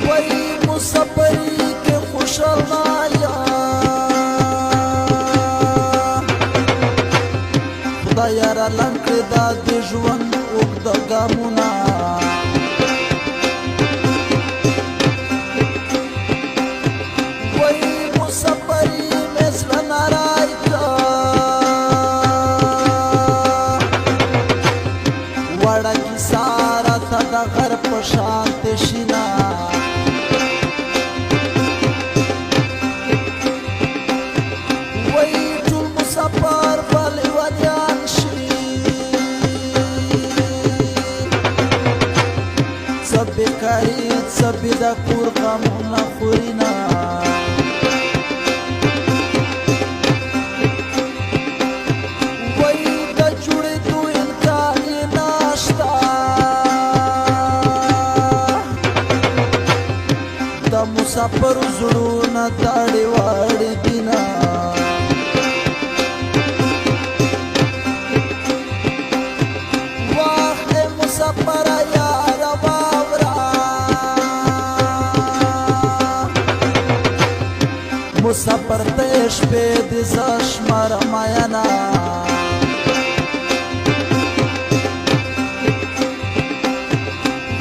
وای مسافری کې خوشاله یا خدای را لنډ کړې دا د ژوند اوږده ګامونه وای مسافري مې زړه ناری کړه وړه کیسه راته د غر په شان تشینا وای ټول مسافر به لیونیان شي څه بېکاري څه بې د کور غمونه خورینه وای د جوړېدو امکان یې نشته د مسافرو زړونه داړې واړې دینه وخت مسافره یاره واوره مسافر ته شپې د زه شماره مینه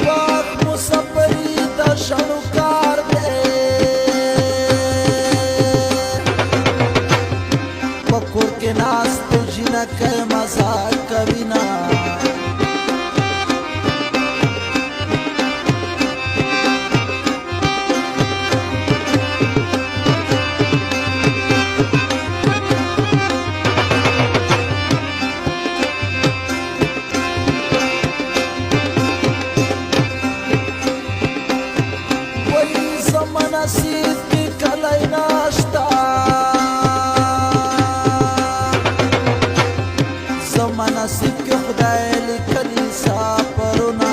وخت مسافري د ژړو کار دی په کور کې ناست جینکۍ مزاق کوي نه نصیب کی کلی ناشتا زما نصیب کی خدای لیکلی سفرونه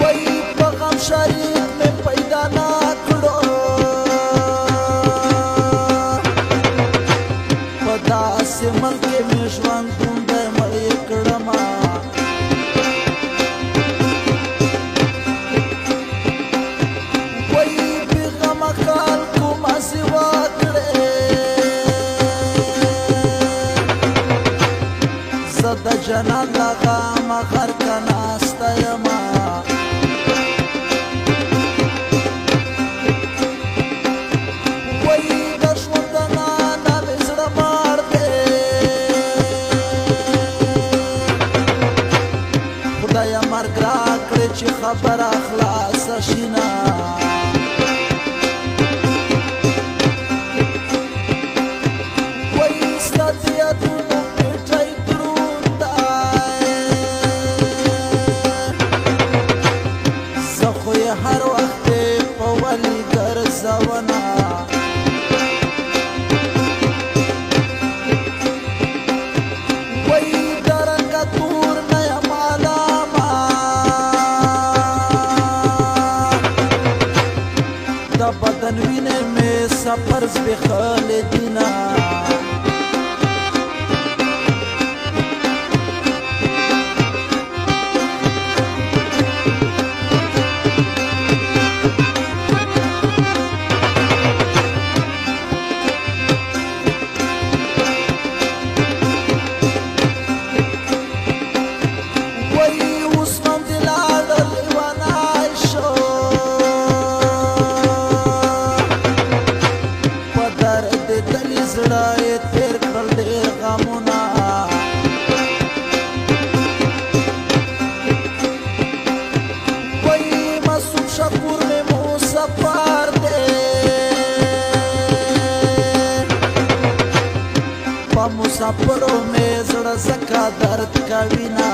وای په غم شریک مې پیدا نه کړو په داسې ملک کې مې ژوند ګوندی مړې کړمه زه د جنت له غمه غرقه ناسته یمه وایي د ژوندانه نه مې زړه مړ دی خدایه مرګ راکړې چې خبره خلاصه شي نه وایي ستا د یادونو پېټی دروند دی زه خو یې هر وخت په ولي ګرځونه وایي د رنګه تور نه یم علامه د بدن وینې مې سفر زبېښلې دینه تیر کړل ډېر غمونه وایي معصوم شکور مې مسافر دی په مسافرو مې زړه ځکه درد کوي نه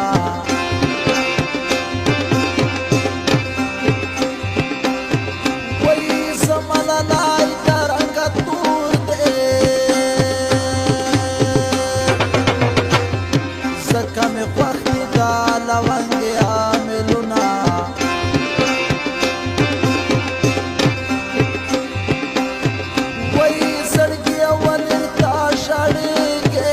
وایي زما لالی د رنګه تور دی ځکه مې خوښ دي دا لونګې عاملونه وایي زړګیه ولې تا ژړېږې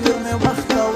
تیر می وخت